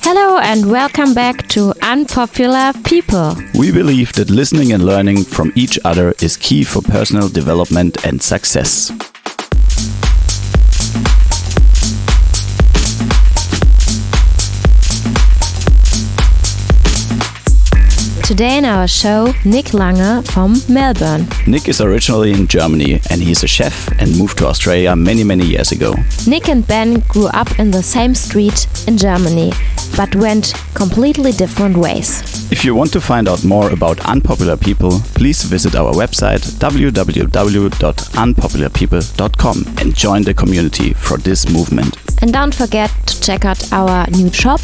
Hello and welcome back to Unpopular People. We believe that listening and learning from each other is key for personal development and success. Today in our show, Nick Lange from Melbourne. Nick is originally in Germany and he's a chef and moved to Australia many years ago. Nick and Ben grew up in the same street in Germany, but went completely different ways. If you want to find out more about Unpopular People, please visit our website www.unpopularpeople.com and join the community for this movement. And don't forget to check out our new shop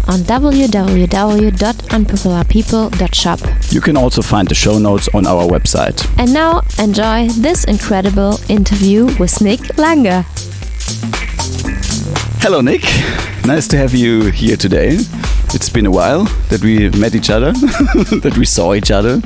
on www.unpopularpeople.shop. You can also find the show notes on our website. And now enjoy this incredible interview with Nick Lange. Hello Nick, nice to have you here today. It's been a while that we met each other, that we saw each other.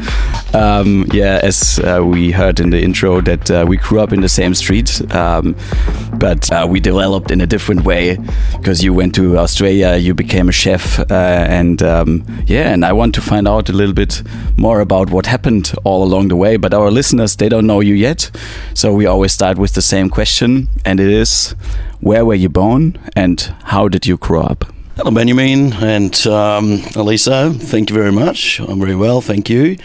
As we heard in the intro that we grew up in the same street, but we developed in a different way because you went to Australia, you became a chef, and I want to find out a little bit more about what happened all along the way. But our listeners, they don't know you yet, so we always start with the same question, and it is, where were you born and how did you grow up? Hello, Benjamin and Elisa. Thank you very much. I'm very well, thank you.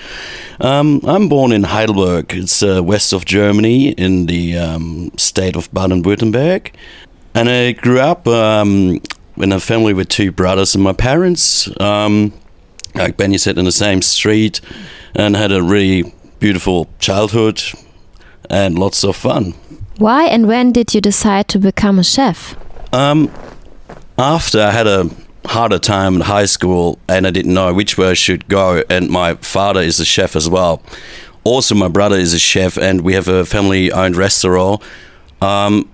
I'm born in Heidelberg. It's west of Germany in the state of Baden-Württemberg. And I grew up in a family with two brothers and my parents. Like Benny said, in the same street, and had a really beautiful childhood and lots of fun. Why and when did you decide to become a chef? After I had a harder time in high school and I didn't know which way I should go, and my father is a chef as well. Also, my brother is a chef and we have a family-owned restaurant. And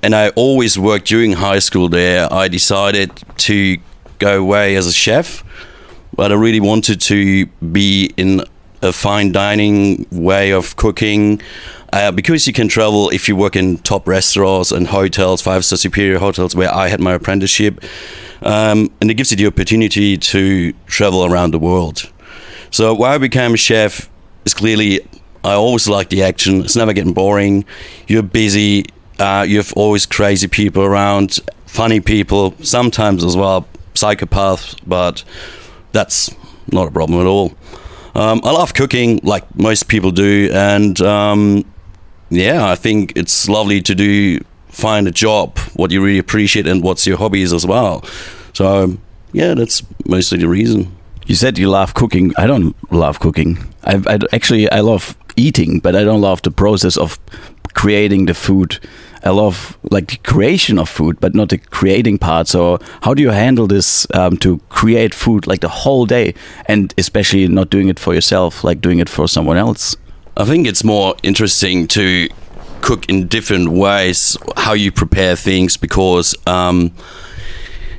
I always worked during high school there. I decided to go away as a chef, but I really wanted to be in a fine dining way of cooking. Because you can travel if you work in top restaurants and hotels, 5-star superior hotels where I had my apprenticeship, and it gives you the opportunity to travel around the world. So why I became a chef is clearly I always like the action. It's never getting boring. You're busy. You have always crazy people around, funny people, sometimes as well psychopaths, but that's not a problem at all. I love cooking like most people do, and I think it's lovely to find a job, what you really appreciate and what's your hobbies as well. So, that's mostly the reason. You said you love cooking. I don't love cooking. I love eating, but I don't love the process of creating the food. I love like the creation of food, but not the creating part. So how do you handle this to create food like the whole day, and especially not doing it for yourself, like doing it for someone else? I think it's more interesting to cook in different ways, how you prepare things, because it's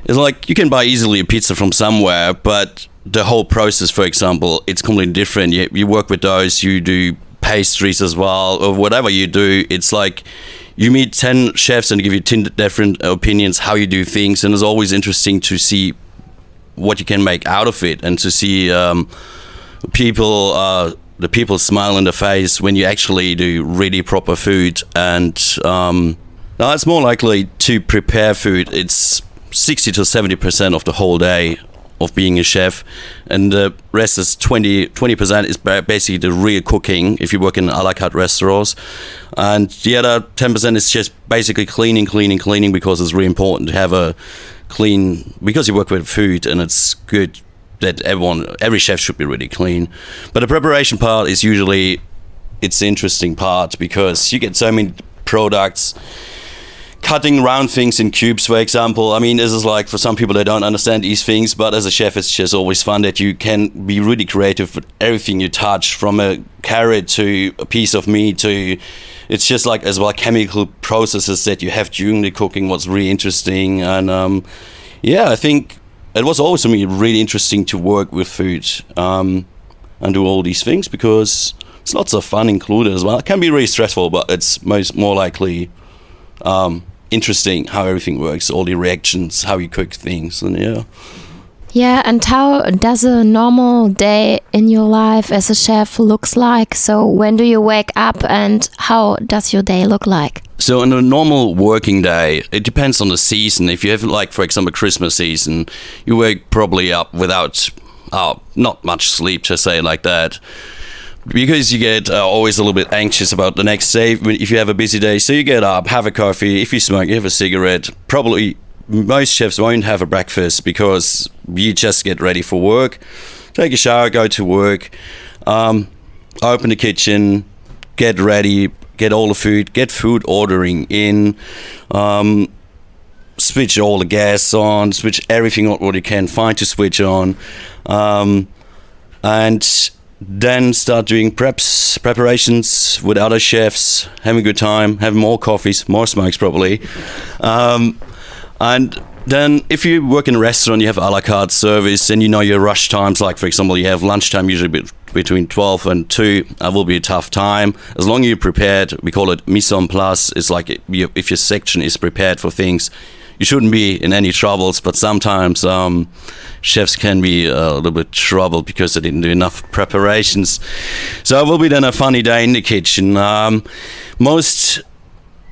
like you can buy easily a pizza from somewhere, but the whole process, for example, it's completely different. You work with those, you do pastries as well, or whatever you do. It's like you meet 10 chefs and give you 10 different opinions how you do things, and it's always interesting to see what you can make out of it and to see the people smile in the face when you actually do really proper food. And now it's more likely to prepare food. It's 60 to 70% of the whole day of being a chef, and the rest is 20% is basically the real cooking if you work in a la carte restaurants, and the other 10% is just basically cleaning, because it's really important to have a clean, because you work with food and it's good that every chef should be really clean. But the preparation part is usually, it's the interesting part, because you get so many products, cutting round things in cubes, for example. I mean, this is like, for some people, they don't understand these things, but as a chef, it's just always fun that you can be really creative with everything you touch, from a carrot to a piece of meat to, it's just like as well chemical processes that you have during the cooking, what's really interesting. And I think it was always for me really interesting to work with food and do all these things, because it's lots of fun included as well. It can be really stressful, but it's more likely interesting how everything works, all the reactions, how you cook things, and Yeah, and how does a normal day in your life as a chef looks like? So when do you wake up and how does your day look like? So in a normal working day, it depends on the season. If you have, like, for example, Christmas season, you wake probably up without not much sleep, to say it like that. Because you get always a little bit anxious about the next day if you have a busy day. So you get up, have a coffee. If you smoke, you have a cigarette. Probably most chefs won't have a breakfast because you just get ready for work, take a shower, go to work, open the kitchen, get ready, get all the food, get food ordering in, switch all the gas on, switch everything on what you can find to switch on, and then start doing preparations with other chefs, having a good time, having more coffees, more smokes probably. And then if you work in a restaurant, you have a la carte service, and you know your rush times, like for example, you have lunchtime usually between 12 and 2. That will be a tough time. As long as you're prepared, we call it mise en place. It's like if your section is prepared for things, you shouldn't be in any troubles, but sometimes chefs can be a little bit troubled because they didn't do enough preparations. So it will be then a funny day in the kitchen. Most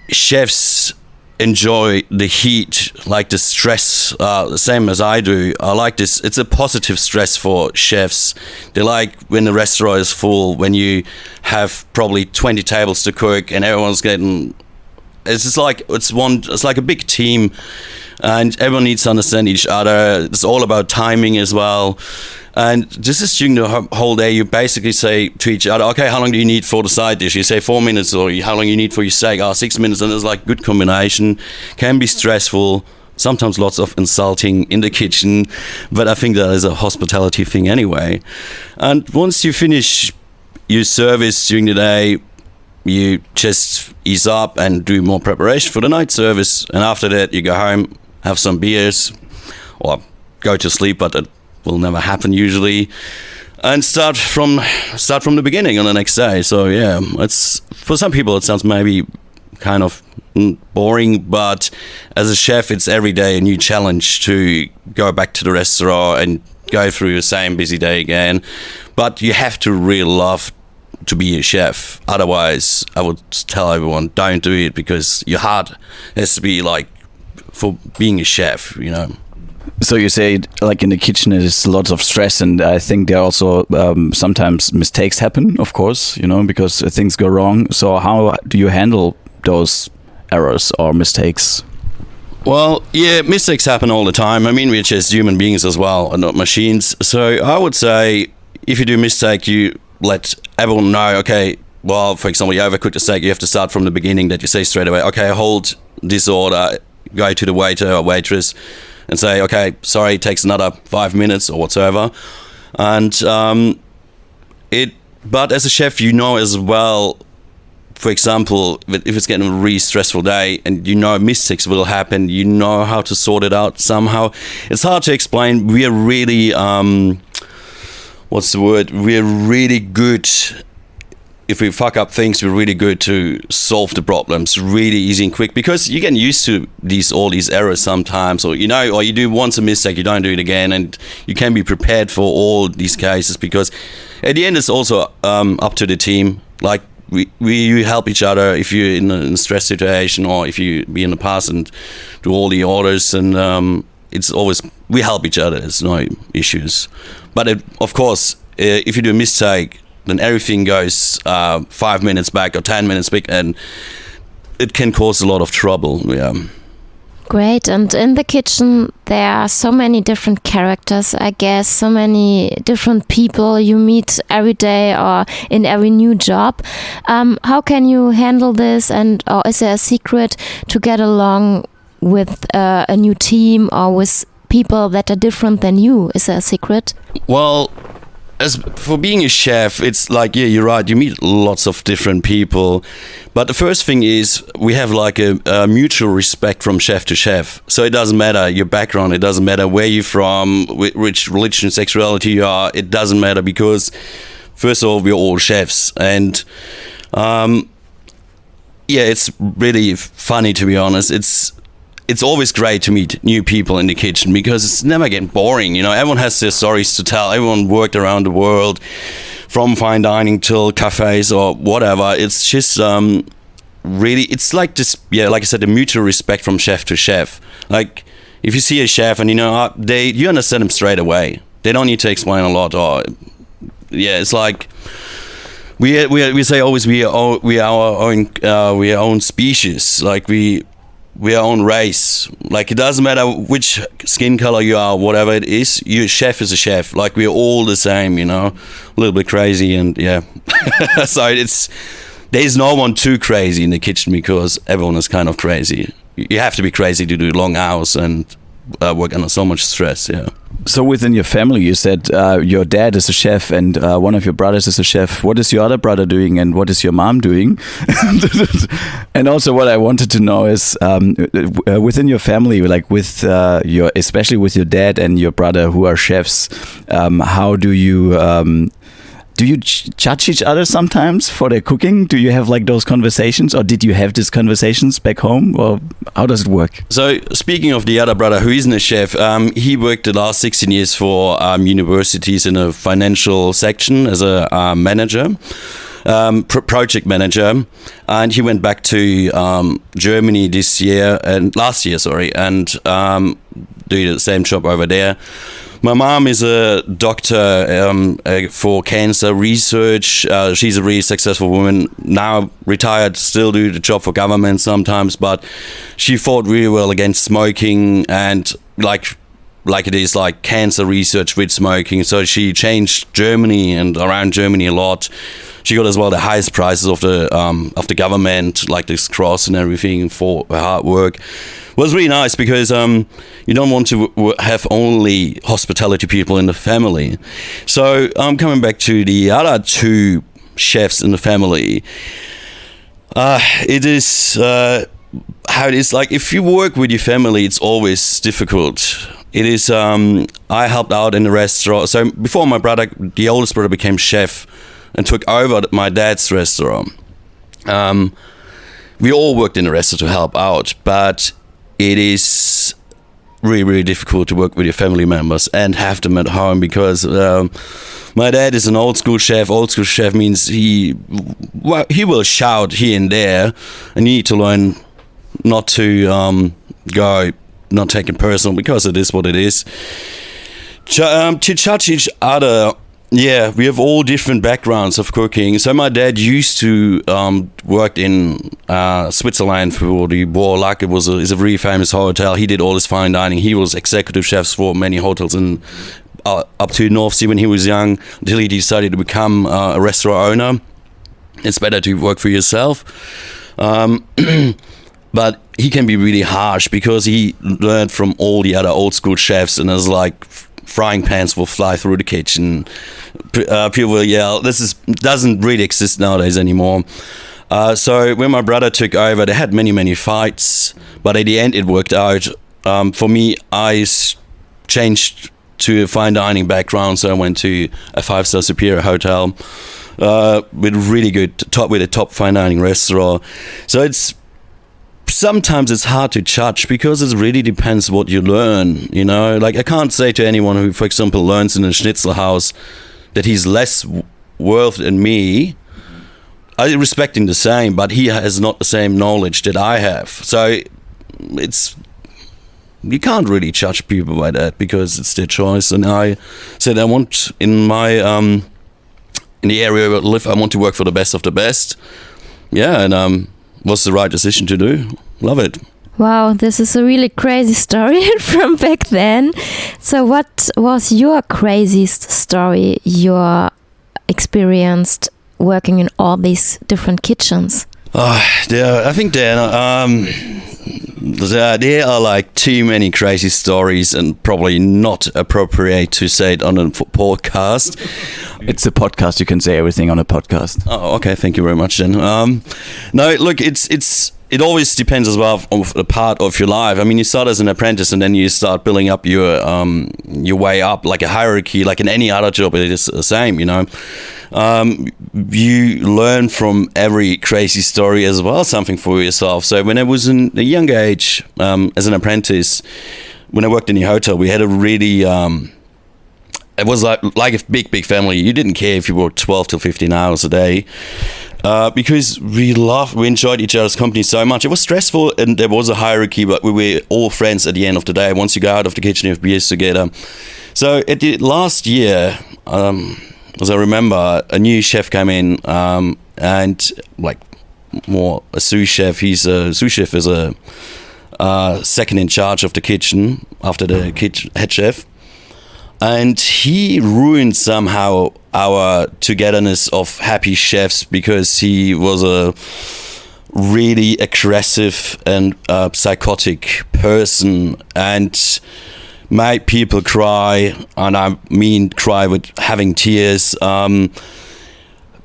chefs enjoy the heat, like the stress, the same as I do. I like this. It's a positive stress for chefs. They like when the restaurant is full, when you have probably 20 tables to cook and everyone's getting... It's just like it's like a big team, and everyone needs to understand each other. It's all about timing as well. And this is during the whole day. You basically say to each other, okay, how long do you need for the side dish? You say 4 minutes, or how long you need for your steak? 6 minutes, and it's like good combination. Can be stressful. Sometimes lots of insulting in the kitchen, but I think that is a hospitality thing anyway. And once you finish your service during the day, you just ease up and do more preparation for the night service. And after that, you go home, have some beers, or go to sleep, but that will never happen usually. And start from the beginning on the next day. So yeah, it's for some people it sounds maybe kind of boring, but as a chef, it's every day a new challenge to go back to the restaurant and go through the same busy day again. But you have to really love to be a chef. Otherwise, I would tell everyone, don't do it, because your heart has to be like for being a chef, you know. So you say, like in the kitchen, there's lots of stress, and I think there also sometimes mistakes happen, of course, you know, because things go wrong. So how do you handle those errors or mistakes? Well, yeah, mistakes happen all the time. I mean, we're just human beings as well, and not machines. So I would say, if you do a mistake, you let everyone know, okay, well, for example, you overcooked a steak, you have to start from the beginning, that you say straight away, okay, hold this order, go to the waiter or waitress and say, okay, sorry, it takes another 5 minutes or whatsoever. And but as a chef, you know as well, for example, if it's getting a really stressful day and you know mistakes will happen, you know how to sort it out somehow. It's hard to explain. We are really... we're really good. If we fuck up things, we're really good to solve the problems really easy and quick, because you get used to all these errors sometimes, or you know, or you do once a mistake, you don't do it again, and you can be prepared for all these cases, because at the end it's also up to the team. Like we help each other if you're in a stress situation, or if you be in the past and do all the orders, and it's always, we help each other. There's no issues. But of course, if you do a mistake, then everything goes 5 minutes back or 10 minutes back, and it can cause a lot of trouble. Yeah. Great. And in the kitchen, there are so many different characters, I guess, so many different people you meet every day or in every new job. How can you handle this? And or is there a secret to get along with a new team or with people that are different than you? Is there a secret? Well, as for being a chef, it's like, yeah, you're right, you meet lots of different people, but the first thing is we have like a mutual respect from chef to chef. So it doesn't matter your background, it doesn't matter where you're from, which religion, sexuality you are, it doesn't matter, because first of all, we're all chefs. And yeah, it's really funny, to be honest. it's always great to meet new people in the kitchen because it's never getting boring. You know, everyone has their stories to tell. Everyone worked around the world, from fine dining till cafes or whatever. It's just really, it's like this, like I said, the mutual respect from chef to chef. Like, if you see a chef and you understand them straight away. They don't need to explain a lot. Or it's like we say always we are our own species. Like we are our own race. Like, it doesn't matter which skin color you are, whatever it is. Your chef is a chef. Like, we're all the same. You know, a little bit crazy and so there's no one too crazy in the kitchen because everyone is kind of crazy. You have to be crazy to do long hours and work under so much stress. Yeah. So within your family, you said your dad is a chef and one of your brothers is a chef. What is your other brother doing and what is your mom doing? And also what I wanted to know is within your family, like with especially with your dad and your brother who are chefs, how do you judge each other sometimes for their cooking? Do you have like those conversations, or did you have these conversations back home, or how does it work? So speaking of the other brother who isn't a chef, he worked the last 16 years for universities in a financial section as a manager, project manager, and he went back to Germany last year, and do the same job over there. My mom is a doctor for cancer research. She's a really successful woman, now retired, still do the job for government sometimes, but she fought really well against smoking and like it is like cancer research with smoking. So she changed Germany and around Germany a lot. She got as well the highest prizes of the government, like this cross and everything for her hard work. It was really nice because you don't want to have only hospitality people in the family. So coming back to the other two chefs in the family, it is how it is. Like, if you work with your family, it's always difficult. It is. I helped out in the restaurant. So before my brother, the oldest brother, became chef and took over my dad's restaurant, we all worked in the restaurant to help out, but it is really, really difficult to work with your family members and have them at home because my dad is an old school chef. Old school chef means he will shout here and there, and you need to learn not to not take it personal because it is what it is. To judge each other, we have all different backgrounds of cooking. So my dad used to work in Switzerland for the Bois Lac. It's a really famous hotel. He did all this fine dining. He was executive chef for many hotels in up to North Sea when he was young, until he decided to become a restaurant owner. It's better to work for yourself. But he can be really harsh because he learned from all the other old school chefs, and it's like frying pans will fly through the kitchen. People will yell. This doesn't really exist nowadays anymore. So when my brother took over, they had many, many fights, but at the end it worked out. For me, I changed to a fine dining background, so I went to a 5-star Superior hotel with really good with a top fine dining restaurant. So sometimes it's hard to judge because it really depends what you learn, you know. Like, I can't say to anyone who, for example, learns in a schnitzel house that he's less worth than me. I respect him the same, but he has not the same knowledge that I have. So you can't really judge people by that because it's their choice. And I said I want in the area where I live, I want to work for the best of the best. Yeah, and was the right decision to do. Love it. Wow, this is a really crazy story from back then. So what was your craziest story you experienced working in all these different kitchens? I think there are like too many crazy stories and probably not appropriate to say it on a podcast. It's a podcast. You can say everything on a podcast. Oh, okay. Thank you very much then. No, look, it's it always depends as well on the part of your life. I mean, you start as an apprentice and then you start building up your way up, like a hierarchy, like in any other job. It is the same, you know. You learn from every crazy story as well, something for yourself. So when I was in a younger age, as an apprentice, when I worked in the hotel, we had a really it was like a big family. You didn't care if you worked 12 to 15 hours a day. Because we enjoyed each other's company so much. It was stressful and there was a hierarchy, but we were all friends at the end of the day. Once you go out of the kitchen, you have beers together. So at the last year, as I remember, a new chef came in, and like more a sous chef. Sous chef is a second in charge of the kitchen after the head chef. And he ruined somehow our togetherness of happy chefs because he was a really aggressive and psychotic person and made people cry, and I mean cry with having tears,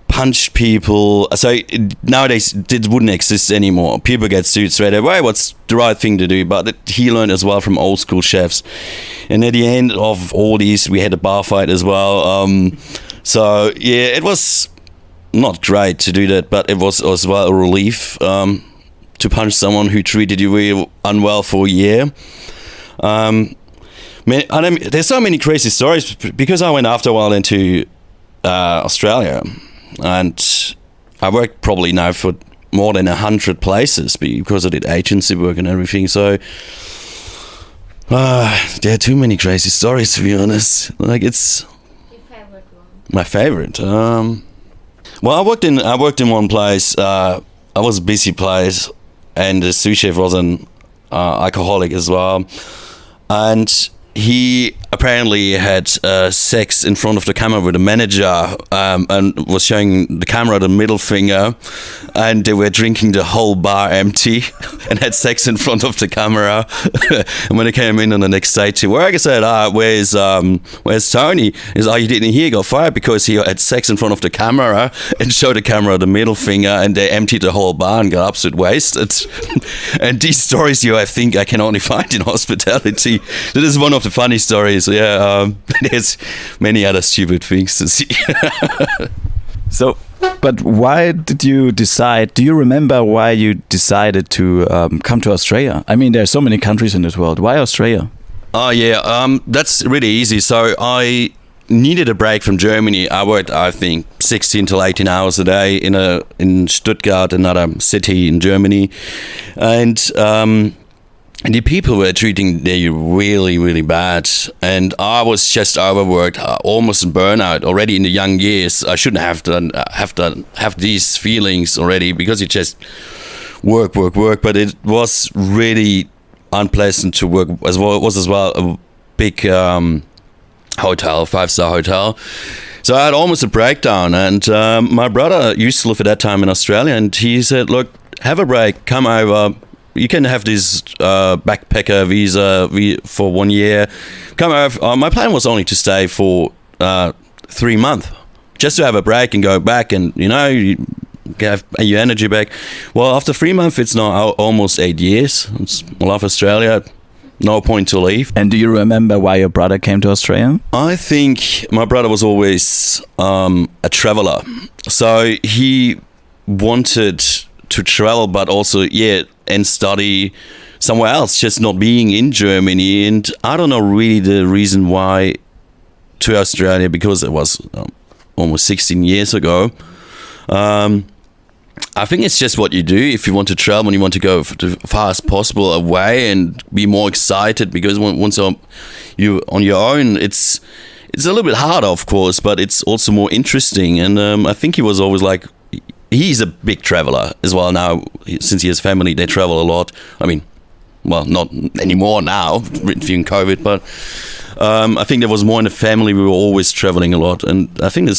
punched people. So nowadays it wouldn't exist anymore. People get sued straight away. What's the right thing to do? But he learned as well from old school chefs. And at the end of all these, we had a bar fight as well. So yeah, it was not great to do that, but it was as well a relief to punch someone who treated you really unwell for a year. There's so many crazy stories because I went after a while into Australia. And I worked probably now for more than 100 places because I did agency work and everything. So there are too many crazy stories, to be honest. Like, it's your favorite one? My favorite. Well, I worked in one place. I was a busy place, and the sous chef was an alcoholic as well, and he apparently had sex in front of the camera with the manager, and was showing the camera the middle finger, and they were drinking the whole bar empty and had sex in front of the camera. And when they came in on the next day to work, I said, where's Tony? He's like, you didn't hear, he got fired because he had sex in front of the camera and showed the camera the middle finger, and they emptied the whole bar and got absolute wasted. And these stories I think I can only find in hospitality. That is one of the funny stories. Yeah, there's many other stupid things to see. So, but why did you decide? Do you remember why you decided to come to Australia? I mean, there are so many countries in this world. Why Australia? Oh yeah, that's really easy. So I needed a break from Germany. I worked, I think, 16 to 18 hours a day in Stuttgart, another city in Germany, and the people were treating me really, really bad. And I was just overworked, almost in burnout already in the young years. I shouldn't have these feelings already because you just work. But it was really unpleasant to work as well. It was as well a big hotel, 5-star hotel. So I had almost a breakdown. And my brother used to live at that time in Australia, and he said, "Look, have a break, come over. You can have this backpacker visa for 1 year. Come over." My plan was only to stay for 3 months, just to have a break and go back and, you get your energy back. Well, after 3 months, it's now almost 8 years. I love Australia. No point to leave. And do you remember why your brother came to Australia? I think my brother was always a traveler. So he wanted to travel, but also, and study somewhere else, just not being in Germany. And I don't know really the reason why to Australia, because it was almost 16 years ago. I think it's just what you do if you want to travel and you want to go as far as possible away and be more excited, because once you're on your own, it's a little bit harder, of course, but it's also more interesting. And I think he was always like, he's a big traveler as well now. Since he has family, they travel a lot. I mean, well, not anymore now, during COVID, but I think there was more in the family. We were always traveling a lot. And I think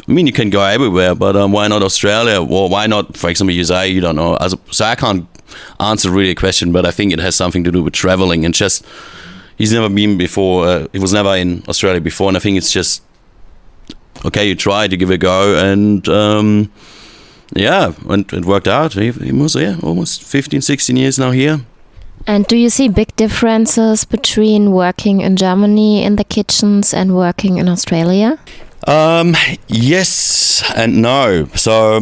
you can go everywhere, but why not Australia? Or why not, for example, USA? You don't know. So I can't answer really a question, but I think it has something to do with traveling. And just, he's never been before. He was never in Australia before. And I think it's just, okay, you try to give it a go. And yeah, and it worked out. He was almost 15, 16 years now here. And do you see big differences between working in Germany in the kitchens and working in Australia? Yes and no. So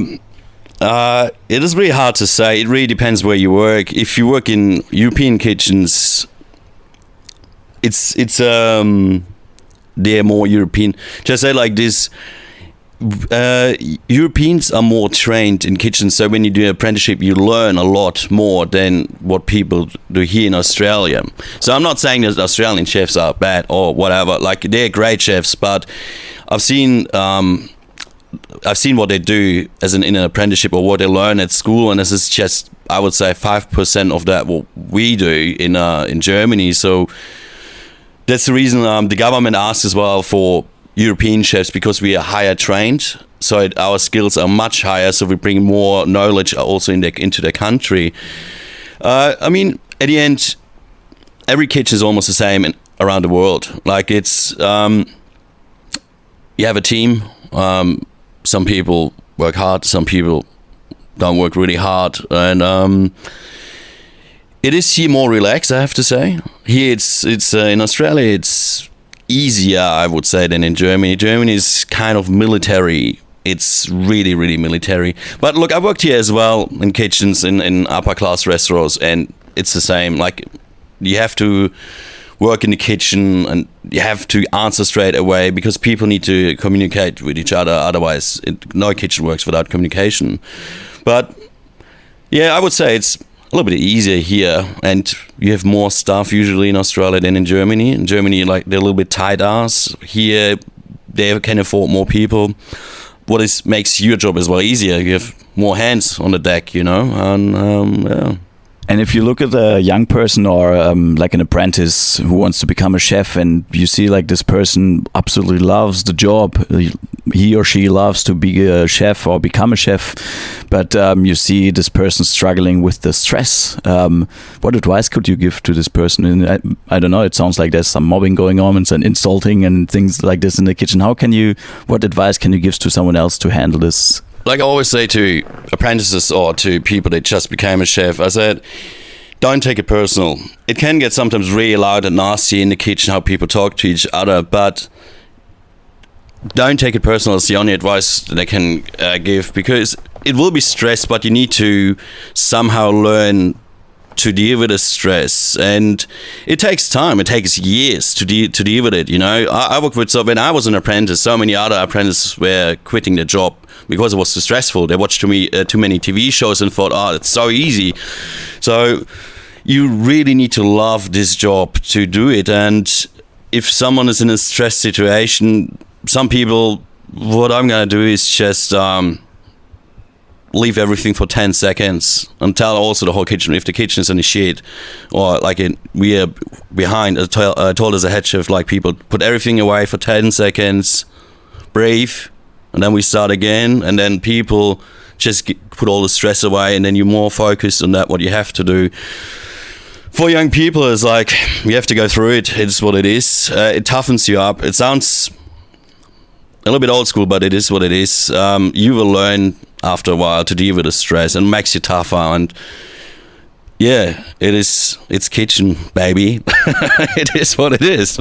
it is really hard to say. It really depends where you work. If you work in European kitchens, they're more European. Just say like this. Europeans are more trained in kitchens, so when you do an apprenticeship you learn a lot more than what people do here in Australia. So I'm not saying that Australian chefs are bad or whatever, like they're great chefs, but I've seen what they do in an apprenticeship or what they learn at school, and this is just, I would say, 5% of that what we do in Germany. So that's the reason the government asks as well for European chefs, because we are higher trained, so our skills are much higher, so we bring more knowledge also into the country. I mean, at the end, every kitchen is almost the same around the world. Like it's, you have a team. Some people work hard, some people don't work really hard, and it is here more relaxed, I have to say. Here it's in Australia it's easier, I would say, than in Germany. Germany is kind of military. It's really, really military. But look, I worked here as well in kitchens, in upper class restaurants, and it's the same. Like, you have to work in the kitchen and you have to answer straight away, because people need to communicate with each other. Otherwise, no kitchen works without communication. But yeah, I would say it's a little bit easier here, and you have more staff usually in Australia than in Germany. In Germany, like, they're a little bit tight ass. Here, they can afford more people. What makes your job as well easier? You have more hands on the deck, you know, and yeah. And if you look at a young person or like an apprentice who wants to become a chef, and you see like this person absolutely loves the job, he or she loves to be a chef or become a chef, but you see this person struggling with the stress. What advice could you give to this person? And I don't know, it sounds like there's some mobbing going on and some insulting and things like this in the kitchen. What advice can you give to someone else to handle this? Like I always say to apprentices or to people that just became a chef, I said, don't take it personal. It can get sometimes really loud and nasty in the kitchen, how people talk to each other, but don't take it personal. It's the only advice that I can give, because it will be stress, but you need to somehow learn to deal with the stress, and it takes time. It takes years to deal with it. You know, I worked with, so when I was an apprentice, so many other apprentices were quitting their job because it was too stressful. They watched too many TV shows and thought, oh, it's so easy. So you really need to love this job to do it. And if someone is in a stress situation, some people, what I'm gonna do is just leave everything for 10 seconds and tell also the whole kitchen if the kitchen is in the shit, or like we are behind. I told as a head chef, like, people put everything away for 10 seconds, breathe, and then we start again, and then people just put all the stress away, and then you're more focused on that, what you have to do. For young people, it's like, you have to go through it. It's what it is. It toughens you up. It sounds a little bit old school, but it is what it is. You will learn after a while to deal with the stress, and makes you tougher. And yeah, it's kitchen, baby. It is what it is.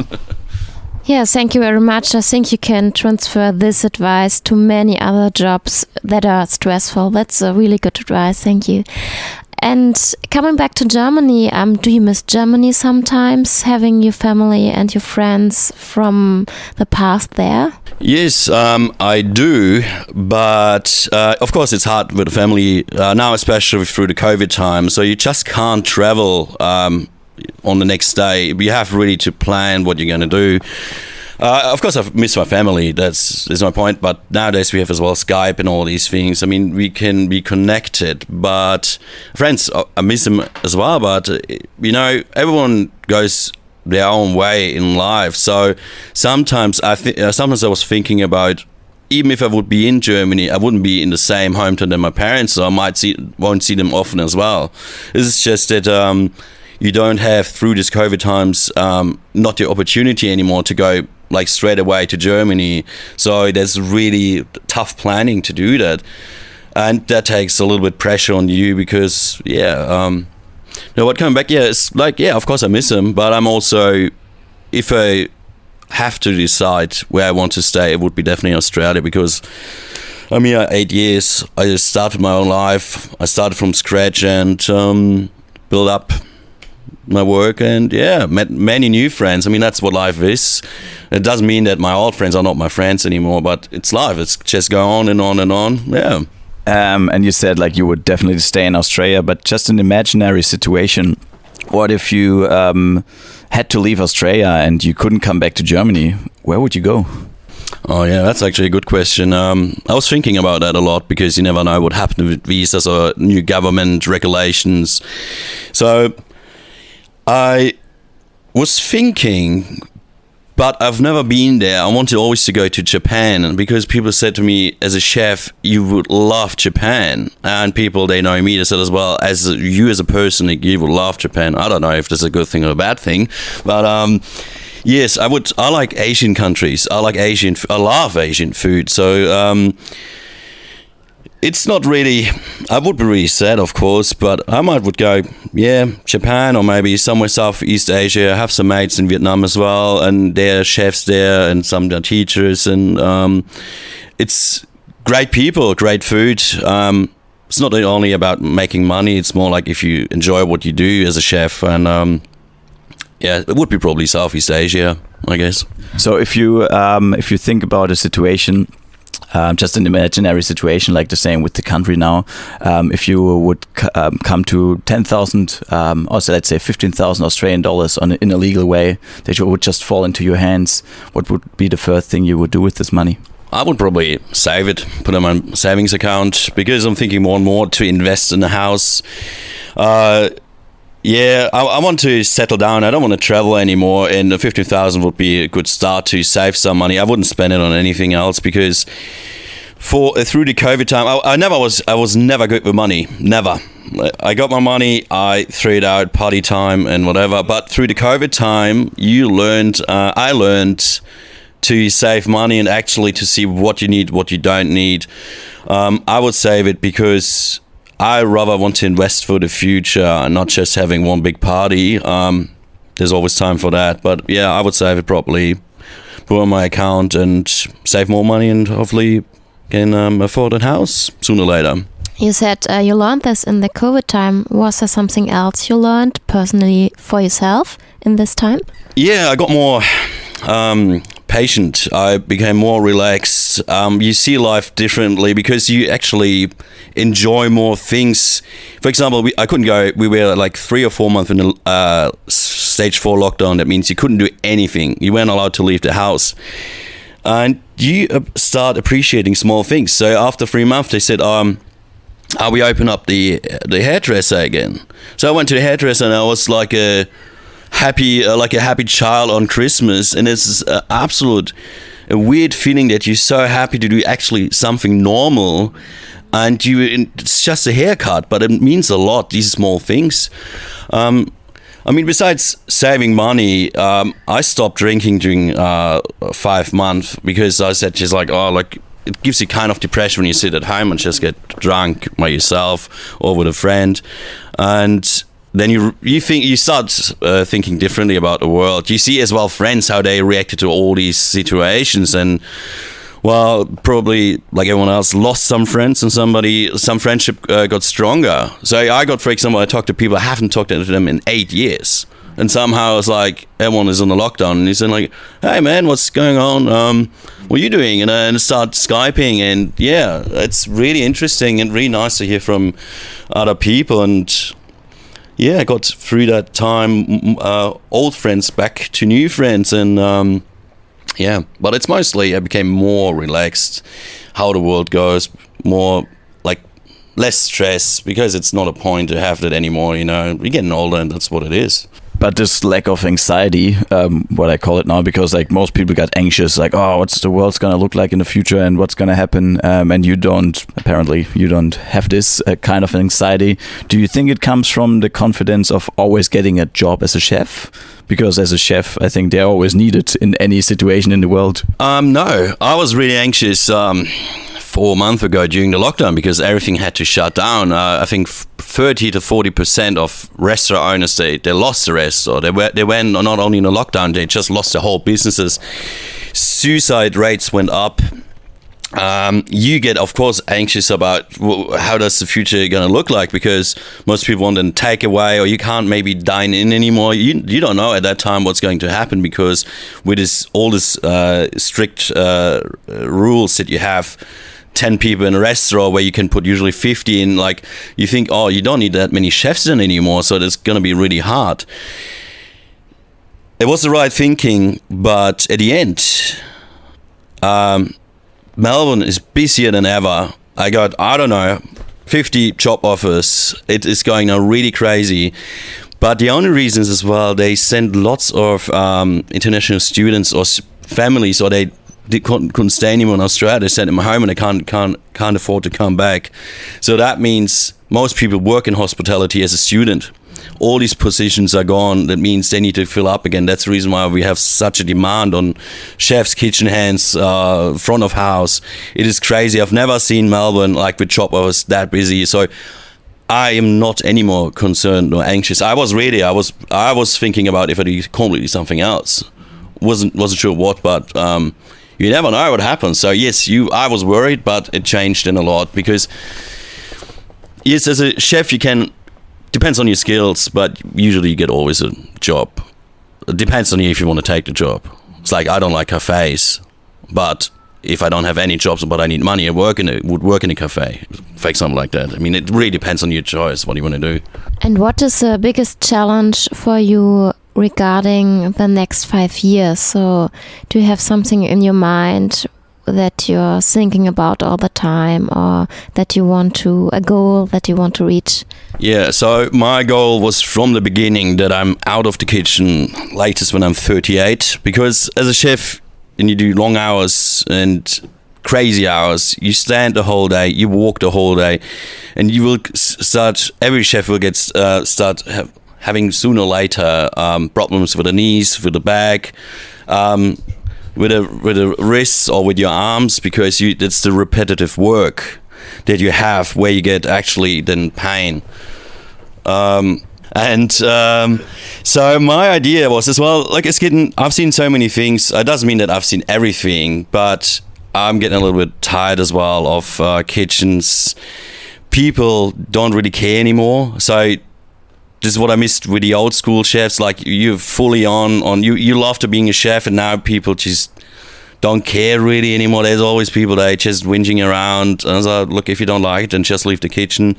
Yeah, thank you very much. I think you can transfer this advice to many other jobs that are stressful. That's a really good advice. Thank you. And coming back to Germany, do you miss Germany sometimes, having your family and your friends from the past there? Yes, I do, but of course it's hard with the family now, especially through the COVID time. So you just can't travel on the next day. You have really to plan what you're going to do. Of course, I've missed my family. That's my point. But nowadays we have as well Skype and all these things. I mean, we can be connected. But friends, I miss them as well. But you know, everyone goes their own way in life. So sometimes I was thinking about, even if I would be in Germany, I wouldn't be in the same hometown than my parents, so I won't see them often as well. It's just that you don't have, through this COVID times, not the opportunity anymore to go like straight away to Germany. So there's really tough planning to do that. and that takes a little bit pressure on you because what coming back, it's like, of course I miss him, but I'm also, if I have to decide where I want to stay, it would be definitely Australia, because I'm here 8 years. I just started my own life. I started from scratch and built up my work, and met many new friends. I mean, that's what life is. It doesn't mean that my old friends are not my friends anymore, but it's life. It's just go on and on and on. Yeah. And you said like you would definitely stay in Australia, but just an imaginary situation. What if you had to leave Australia and you couldn't come back to Germany? Where would you go? Oh yeah, that's actually a good question. I was thinking about that a lot, because you never know what happened with visas or new government regulations. So I was thinking, but I've never been there. I wanted always to go to Japan, because people said to me, as a chef, you would love Japan. And people, they know me, they said as well, as you as a person, you would love Japan. I don't know if that's a good thing or a bad thing, but yes, I would. I like Asian countries. I love Asian food. So it's not really. I would be really sad, of course, but I would go. Japan, or maybe somewhere Southeast Asia. I have some mates in Vietnam as well, and they're chefs there, and some are teachers, and it's great people, great food. It's not only about making money. It's more like if you enjoy what you do as a chef, and it would be probably Southeast Asia, I guess. So if you think about a situation, just an imaginary situation, like the same with the country now, if you would come to 10,000, or so let's say 15,000 Australian dollars in a legal way, that would just fall into your hands, what would be the first thing you would do with this money? I would probably save it, put it in my savings account, because I'm thinking more and more to invest in a house. I want to settle down. I don't want to travel anymore, and the 15,000 would be a good start to save some money. I wouldn't spend it on anything else, because through the COVID time, I was never good with money. Never. I got my money, I threw it out, party time and whatever. But through the COVID time, I learned to save money and actually to see what you need, what you don't need. I would save it because I rather want to invest for the future and not just having one big party. There's always time for that. But I would save it properly, put it on my account and save more money, and hopefully can afford a house sooner or later. You said you learned this in the COVID time. Was there something else you learned personally for yourself in this time? Yeah, I got more patient. I became more relaxed. You see life differently because you actually enjoy more things. For example, I couldn't go. We were like 3 or 4 months in a stage 4 lockdown. That means you couldn't do anything. You weren't allowed to leave the house. And you start appreciating small things. So after 3 months, they said, we open up the hairdresser again. So I went to the hairdresser, and I was like a happy child on Christmas. And it's a weird feeling that you're so happy to do actually something normal, and it's just a haircut, but it means a lot, these small things. I mean, besides saving money, I stopped drinking during 5 months, because I said just it gives you kind of depression when you sit at home and just get drunk by yourself or with a friend, and then you start thinking differently about the world. You see as well friends how they reacted to all these situations, and probably like everyone else, lost some friends, and some friendship got stronger. So for example, I talked to people, I haven't talked to them in 8 years. And somehow it's like everyone is on the lockdown, and he's like, "Hey man, what's going on? What are you doing?" And start Skyping, and it's really interesting and really nice to hear from other people. And I got through that time old friends back to new friends, and but it's mostly I became more relaxed, how the world goes, more like less stress, because it's not a point to have that anymore. You're getting older, and that's what it is. But this lack of anxiety, what I call it now, because like most people got anxious, like, oh, what's the world's gonna look like in the future, and what's gonna happen, and you don't have this kind of anxiety. Do you think it comes from the confidence of always getting a job as a chef? Because as a chef, I think they're always needed in any situation in the world. No, I was really anxious 4 months ago during the lockdown because everything had to shut down. I think 30 to 40% of restaurant owners, they lost the rest, or they went not only in the lockdown, they just lost their whole businesses. Suicide rates went up. You get, of course, anxious about how does the future going to look like, because most people want to take away, or you can't maybe dine in anymore. You don't know at that time what's going to happen, because with all this strict rules that you have, 10 people in a restaurant where you can put usually 50 in, like, you think, oh, you don't need that many chefs in anymore, so it's going to be really hard. It was the right thinking, but at the end, Melbourne is busier than ever. I got, 50 job offers. It is going now really crazy. But the only reason is as well, they send lots of international students or families, or they couldn't stay anymore in Australia. They sent them home and they can't afford to come back. So that means most people work in hospitality as a student. All these positions are gone. That means they need to fill up again. That's the reason why we have such a demand on chefs, kitchen hands, front of house. It is crazy. I've never seen Melbourne like with job offers that busy. So I am not anymore concerned or anxious. I was thinking about if I do completely something else. Wasn't sure what, but you never know what happens. So yes, I was worried, but it changed in a lot, because yes, as a chef you can. Depends on your skills, but usually you get always a job. It depends on you if you want to take the job. It's like, I don't like cafes, but if I don't have any jobs but I need money, I would work in a cafe, for example, like that. I mean, it really depends on your choice, what you want to do. And what is the biggest challenge for you regarding the next 5 years? So do you have something in your mind that you're thinking about all the time, or that you want a goal that you want to reach? Yeah, so my goal was from the beginning that I'm out of the kitchen latest when I'm 38, because as a chef, and you do long hours and crazy hours, you stand the whole day, you walk the whole day, and you will every chef will having sooner or later problems with the knees, with the back, with the wrists or with your arms, because it's the repetitive work that you have where you get actually then pain. So my idea was as well, like, I've seen so many things. It doesn't mean that I've seen everything, but I'm getting a little bit tired as well of kitchens. People don't really care anymore. So this is what I missed with the old school chefs. Like, you're fully on you loved being a chef, and now people just don't care really anymore. There's always people that are just whinging around. And I was like, look, if you don't like it, then just leave the kitchen.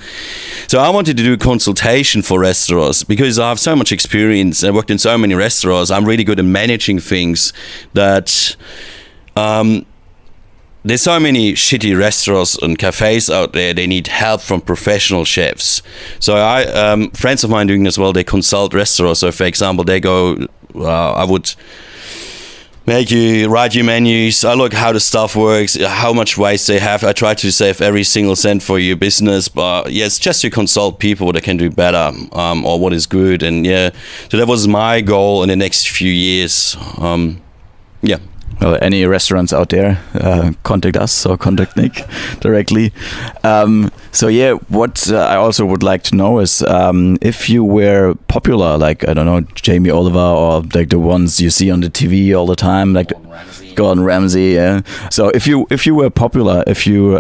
So I wanted to do a consultation for restaurants, because I have so much experience. I worked in so many restaurants. I'm really good at managing things that there's so many shitty restaurants and cafes out there. They need help from professional chefs. So friends of mine doing as well, they consult restaurants. So for example, they go, I would write your menus. I look how the stuff works, how much waste they have. I try to save every single cent for your business. But yes, just to consult people that can do better, or what is good. And yeah, so that was my goal in the next few years. Yeah. Well, any restaurants out there, contact us or contact Nick directly. So yeah, what I also would like to know is if you were popular, like, I don't know, Jamie Oliver, or like the ones you see on the TV all the time, like Gordon Ramsay. Yeah. So if you were popular, if you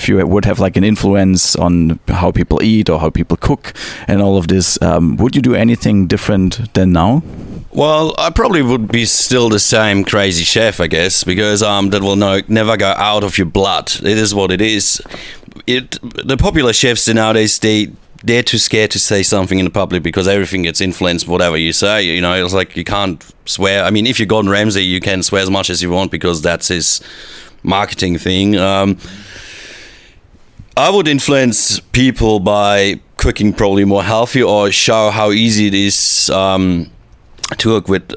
would have like an influence on how people eat or how people cook and all of this, would you do anything different than now? Well, I probably would be still the same crazy chef, I guess, because that will never go out of your blood. It is what it is. The popular chefs nowadays, they're too scared to say something in the public, because everything gets influenced, whatever you say. You know, it's like you can't swear. I mean, if you're Gordon Ramsay, you can swear as much as you want, because that's his marketing thing. I would influence people by cooking probably more healthy, or show how easy it is to cook with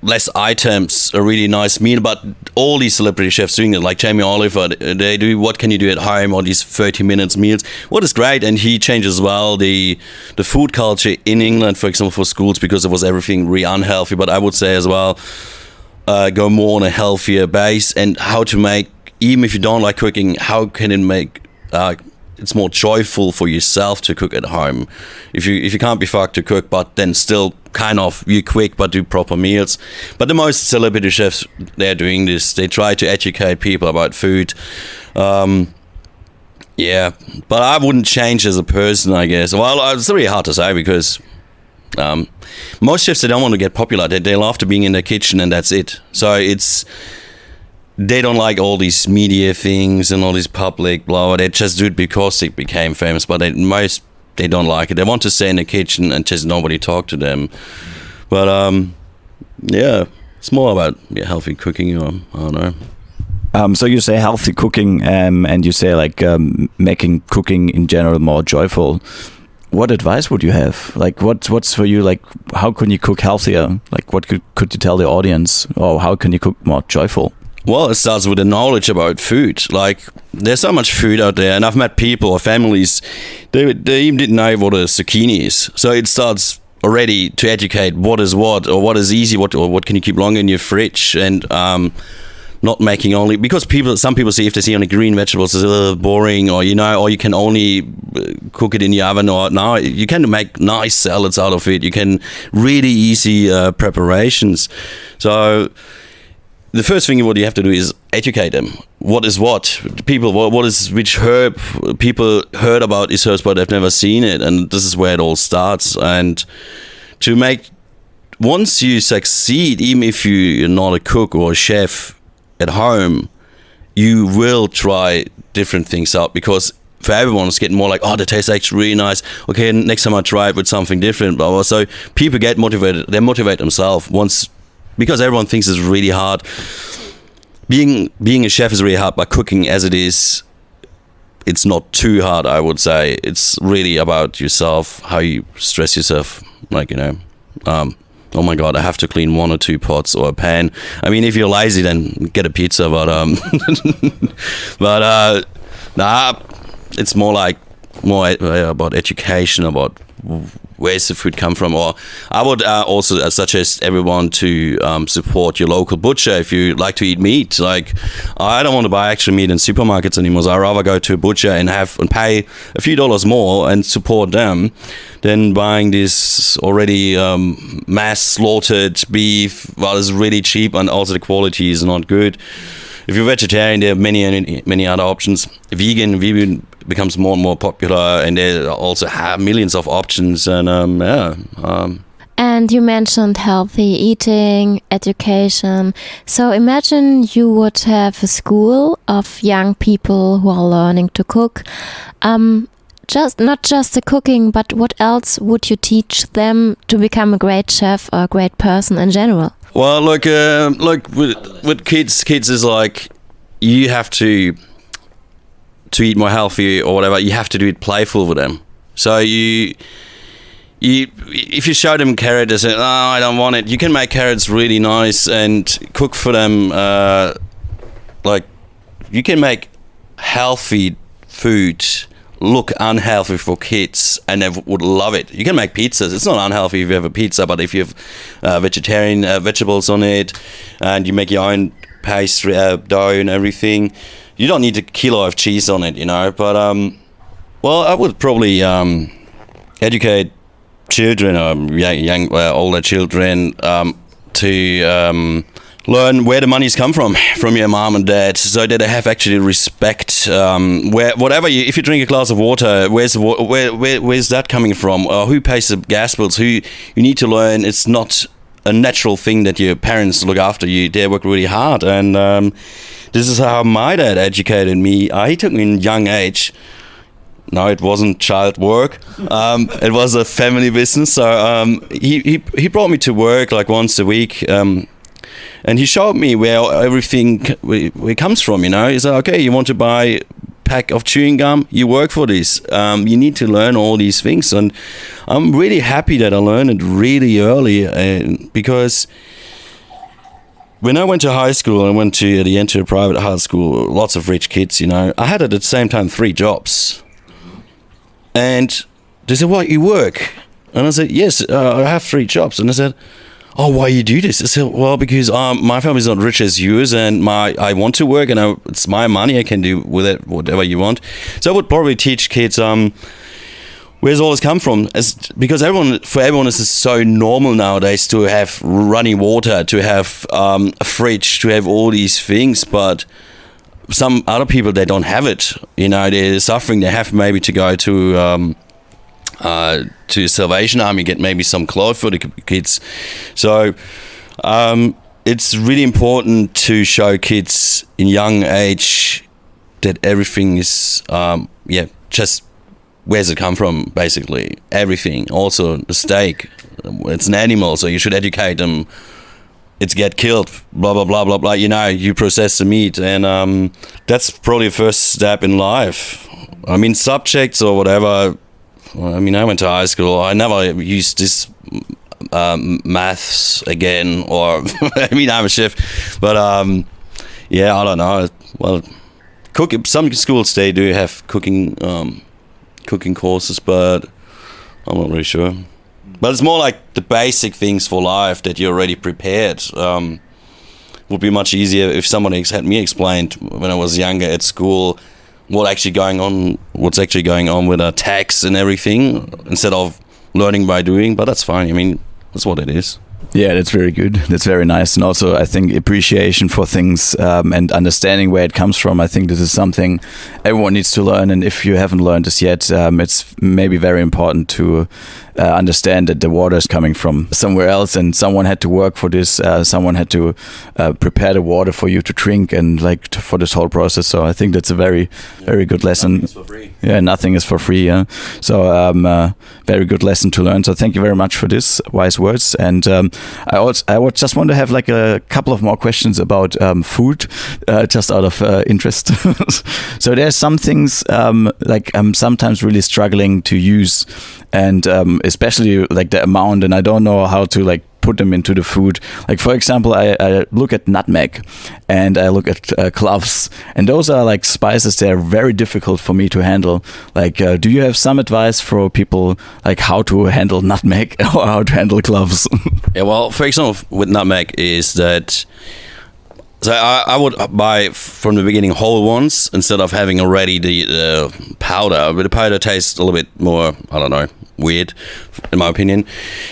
less items, a really nice meal. But all these celebrity chefs doing it, like Jamie Oliver, they do what can you do at home, all these 30 minutes meals. What is great, and he changed as well the food culture in England, for example, for schools, because it was everything really unhealthy. But I would say as well, go more on a healthier base, and how to make even if you don't like cooking, how can it make it's more joyful for yourself to cook at home? If you can't be fucked to cook, but then still kind of you quick but do proper meals. But the most celebrity chefs, they're doing this. They try to educate people about food. Yeah, but I wouldn't change as a person, I guess. Well, it's really hard to say because most chefs, they don't want to get popular. They love to being in the kitchen and that's it. So they don't like all these media things and all this public blah. They just do it because they became famous. But they don't like it. They want to stay in the kitchen and just nobody talk to them. But yeah, it's more about healthy cooking. Or I don't know. So you say healthy cooking, and you say like making cooking in general more joyful. What advice would you have? Like, what's for you? Like, how can you cook healthier? Like, what could you tell the audience? Or how can you cook more joyful? Well, it starts with the knowledge about food. Like, there's so much food out there, and I've met people or families, they even didn't know what a zucchini is. So it starts already to educate what is what, or what is easy, what can you keep longer in your fridge, and not making only because some people see if they see only green vegetables it's a little boring, or or you can only cook it in the oven, or now you can make nice salads out of it. You can really easy preparations. So the first thing what you have to do is educate them. What is what? People, what is which herb? People heard about this herb, but they've never seen it, and this is where it all starts. And once you succeed, even if you're not a cook or a chef at home, you will try different things out because for everyone it's getting more like, oh, the taste actually really nice. Okay, next time I try it with something different. Blah, blah. So people get motivated. They motivate themselves because everyone thinks it's really hard. Being a chef is really hard, but cooking as it is, it's not too hard, I would say. It's really about yourself, how you stress yourself, like, oh my God, I have to clean 1 or 2 pots or a pan. I mean, if you're lazy, then get a pizza. But it's more about education, about where's the food come from. Or I would also suggest everyone to support your local butcher if you like to eat meat. Like, I don't want to buy actual meat in supermarkets anymore, so I'd rather go to a butcher and pay a few dollars more and support them than buying this already mass slaughtered beef. Well, it's really cheap and also the quality is not good. If you're vegetarian, there are many other options. Vegan becomes more and more popular, and they also have millions of options. And And you mentioned healthy eating, education. So imagine you would have a school of young people who are learning to cook. Not just the cooking, but what else would you teach them to become a great chef or a great person in general? Well, like with kids is like you have to eat more healthy or whatever. You have to do it playful with them. So if you show them carrot, they say, "Oh, I don't want it." You can make carrots really nice and cook for them. Like you can make healthy food look unhealthy for kids, and they would love it. You can make pizzas. It's not unhealthy if you have a pizza, but if you have vegetarian vegetables on it, and you make your own pastry dough and everything, you don't need a kilo of cheese on it, But well, I would probably educate children or young older children to learn where the money's come from your mom and dad, so that they have actually respect. If you drink a glass of water, where's that coming from? Who pays the gas bills? You need to learn. It's not a natural thing that your parents look after you. They work really hard, and this is how my dad educated me. He took me in a young age. No, it wasn't child work. It was a family business. So he brought me to work like once a week. And he showed me where everything where it comes from, He said, okay, you want to buy a pack of chewing gum? You work for this. You need to learn all these things. And I'm really happy that I learned it really early because when I went to high school, I went to a private high school, lots of rich kids, I had at the same time 3 jobs. And they said, what, you work? And I said, yes, I have 3 jobs. And I said, oh, why you do this? I said, well, because my family's not rich as yours, and I want to work, and it's my money. I can do with it whatever you want. So I would probably teach kids where's all this come from? Because for everyone, this is so normal nowadays to have running water, to have a fridge, to have all these things, but some other people, they don't have it. You know, they're suffering. They have maybe to go to Salvation Army, get maybe some clothes for the kids. So it's really important to show kids in young age that everything is just where's it come from, basically everything. Also the steak, it's an animal, so you should educate them. It's get killed, blah blah blah blah blah. You know, you process the meat, and that's probably the first step in life. I mean, subjects or whatever. I mean, I went to high school. I never used this maths again, or I mean, I'm a chef, but yeah, I don't know. Well, some schools they do have cooking courses, but I'm not really sure. But it's more like the basic things for life that you're already prepared. Would be much easier if somebody had me explained when I was younger at school what's actually going on with a tax and everything, instead of learning by doing. But that's fine. I mean, that's what it is. Yeah, that's very good. That's very nice. And also, I think appreciation for things and understanding where it comes from. I think this is something everyone needs to learn. And if you haven't learned this yet, it's maybe very important to understand that the water is coming from somewhere else, and someone had to work for this. Someone had to prepare the water for you to drink, and for this whole process. So I think that's a very, very good lesson. Nothing is for free. Yeah, nothing is for free. Yeah. So very good lesson to learn. So thank you very much for this wise words. And I would just want to have like a couple of more questions about food, just out of interest. So there's some things like I'm sometimes really struggling to use, and especially like the amount, and I don't know how to like put them into the food. Like for example, I look at nutmeg and I look at cloves, and those are like spices that are very difficult for me to handle. Like do you have some advice for people like how to handle nutmeg or how to handle cloves? Yeah, well, for example, with nutmeg is that, so I would buy from the beginning whole ones instead of having already the powder. But the powder tastes a little bit more, I don't know, weird, in my opinion.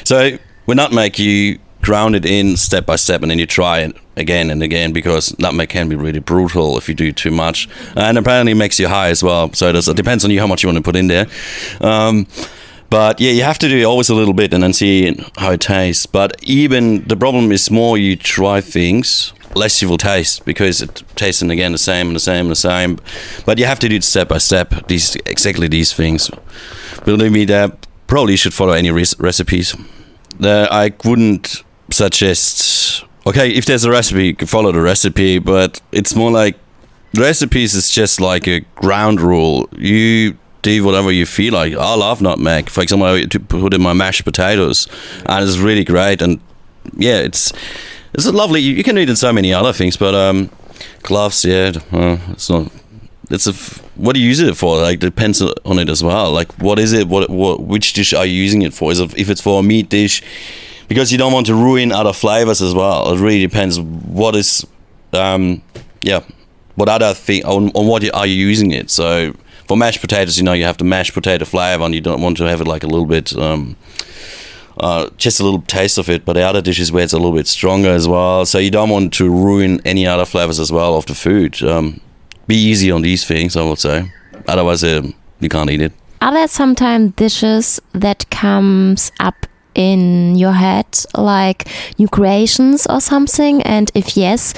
So with nutmeg, you ground it in step by step, and then you try it again and again, because nutmeg can be really brutal if you do too much, and apparently it makes you high as well. So it depends on you how much you want to put in there. But yeah, you have to do always a little bit and then see how it tastes. But even the problem is, more you try things, less you will taste, because it tastes again the same and the same and the same. But you have to do it step by step, exactly these things. Believe me, that probably should follow any recipes. I wouldn't suggest, okay, if there's a recipe, you can follow the recipe, but it's more like recipes is just like a ground rule. You do whatever you feel like. I love nutmeg. For example, I put in my mashed potatoes, and it's really great. And yeah, it's a lovely. You can eat in so many other things, but cloves, yeah, it's not. What do you use it for? Like, depends on it as well. Like, what is it? Which dish are you using it for? If it's for a meat dish, because you don't want to ruin other flavors as well. It really depends what is, what other thing on what are you using it. So for mashed potatoes, you have the mashed potato flavor, and you don't want to have it like a little bit, just a little taste of it. But the other dishes where it's a little bit stronger as well. So you don't want to ruin any other flavors as well of the food. Be easy on these things, I would say. Otherwise, you can't eat it. Are there sometimes dishes that comes up in your head, like new creations or something? And if yes,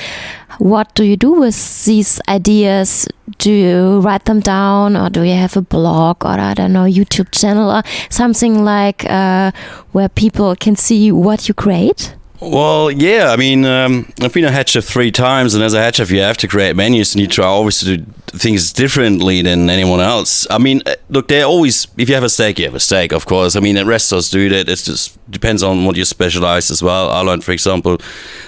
what do you do with these ideas? Do you write them down, or do you have a blog, or I don't know, YouTube channel, or something like where people can see what you create? Well, yeah, I mean, I've been a head chef 3 times, and as a head chef, you have to create menus, and you try always to do things differently than anyone else. I mean, look, they're always, if you have a steak, you have a steak, of course. I mean, restaurants do that. It just depends on what you specialize as well. I learned, for example,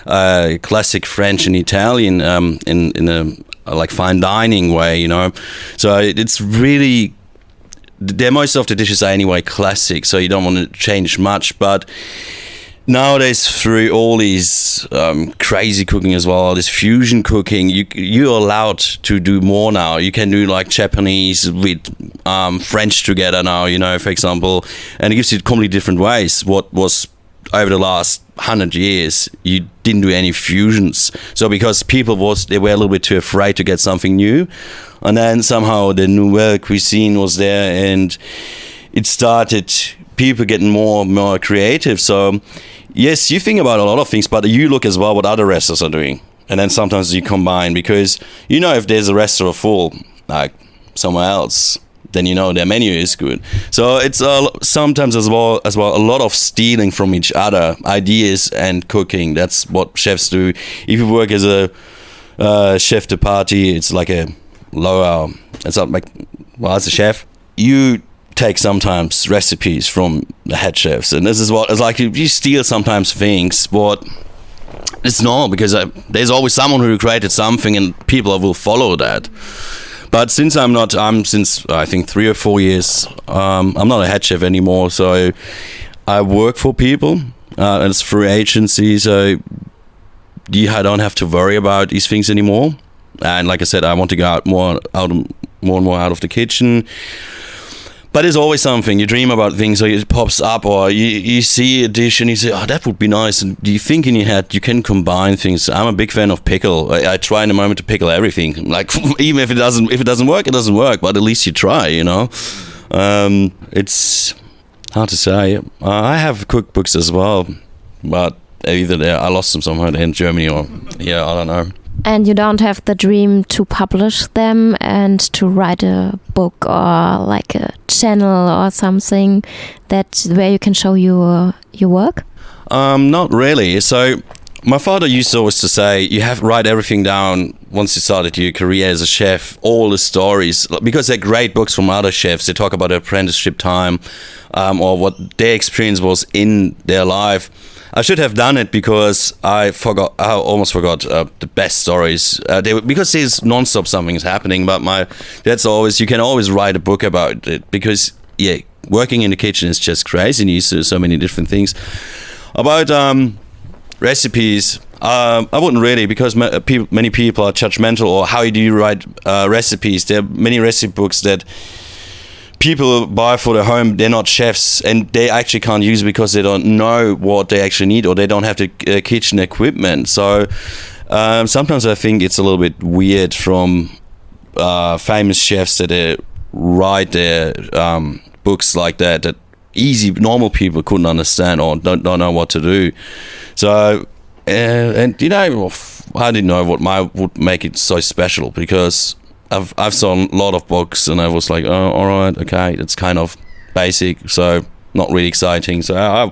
classic French and Italian in a like fine dining way, So it's really, most of the dishes are anyway classic, so you don't want to change much, but nowadays, through all these crazy cooking as well, this fusion cooking, you're allowed to do more now. You can do like Japanese with French together now, you know, for example, and it gives you completely different ways. What was over the last 100 years, you didn't do any fusions. So because people they were a little bit too afraid to get something new, and then somehow the nouvelle cuisine was there, and it started people getting more and more creative. So yes, you think about a lot of things, but you look as well what other restaurants are doing, and then sometimes you combine, because you know if there's a restaurant full like somewhere else, then you know their menu is good. So it's sometimes as well a lot of stealing from each other ideas and cooking. That's what chefs do. If you work as a chef de partie, it's like a lower. It's not like, well, as a chef, you take sometimes recipes from the head chefs, and this is what it's like. You steal sometimes things, but it's normal because there's always someone who created something, and people will follow that. But since since I think 3 or 4 years, I'm not a head chef anymore. So I work for people, and it's through agencies. So I don't have to worry about these things anymore. And like I said, I want to go more and more out of the kitchen. But there's always something. You dream about things, so it pops up, or you see a dish and you say, oh, that would be nice. And you think in your head, you can combine things. I'm a big fan of pickle. I try in a moment to pickle everything. Like, even if it doesn't work, it doesn't work. But at least you try, you know. It's hard to say. I have cookbooks as well, but either I lost them somewhere in Germany, or, yeah, I don't know. And you don't have the dream to publish them and to write a book or like a channel or something where you can show your work? Not really. So my father used always to say, you have to write everything down once you started your career as a chef, all the stories, because they're great books from other chefs. They talk about their apprenticeship time, or what their experience was in their life. I should have done it because I almost forgot the best stories. Because there's non-stop something is happening. But you can always write a book about it, because working in the kitchen is just crazy, and you see so many different things. About recipes, I wouldn't really, because many people are judgmental, or how do you write recipes? There are many recipe books that people buy for their home. They're not chefs, and they actually can't use it because they don't know what they actually need, or they don't have the kitchen equipment. So sometimes I think it's a little bit weird from famous chefs that they write their books like that easy normal people couldn't understand or don't know what to do. So and you know, I didn't know what would make it so special, because I've seen a lot of books and I was like, oh, all right, okay, it's kind of basic, so not really exciting. So I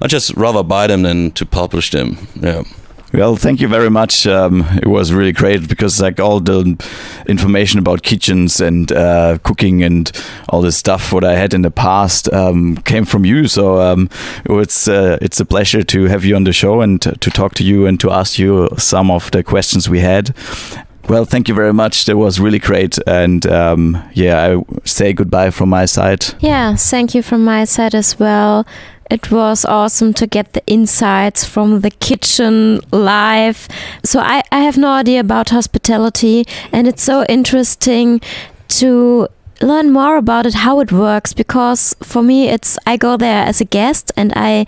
just rather buy them than to publish them. Yeah. Well, thank you very much. It was really great, because like all the information about kitchens and cooking and all this stuff what I had in the past came from you. So it's a pleasure to have you on the show and to talk to you and to ask you some of the questions we had. Well, thank you very much. That was really great. And I say goodbye from my side. Yeah, thank you from my side as well. It was awesome to get the insights from the kitchen live. So I have no idea about hospitality, and it's so interesting to learn more about it, how it works, because for me I go there as a guest and I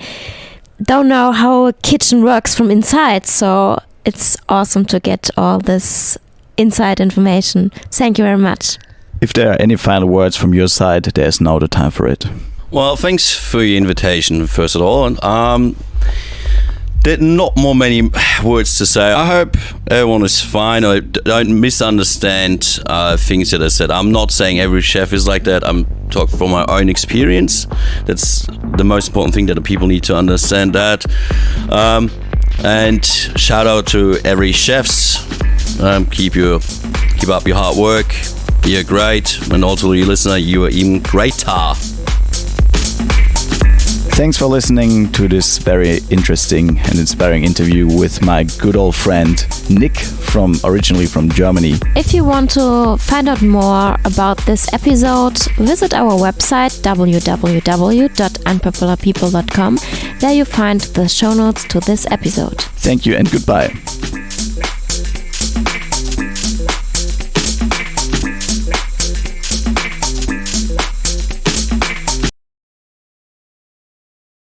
don't know how a kitchen works from inside. So it's awesome to get all this inside information. Thank you very much. If there are any final words from your side, there's now the time for it. Well, thanks for your invitation, first of all. There are not more many words to say. I hope everyone is fine. I don't misunderstand things that I said. I'm not saying every chef is like that. I'm talking from my own experience. That's the most important thing, that the people need to understand that. And shout out to every chefs. Keep up your hard work. You're great. And also you listener, you are even greater. Thanks for listening to this very interesting and inspiring interview with my good old friend Nick, originally from Germany. If you want to find out more about this episode, visit our website www.unpopularpeople.com There you find the show notes to this episode. Thank you and goodbye.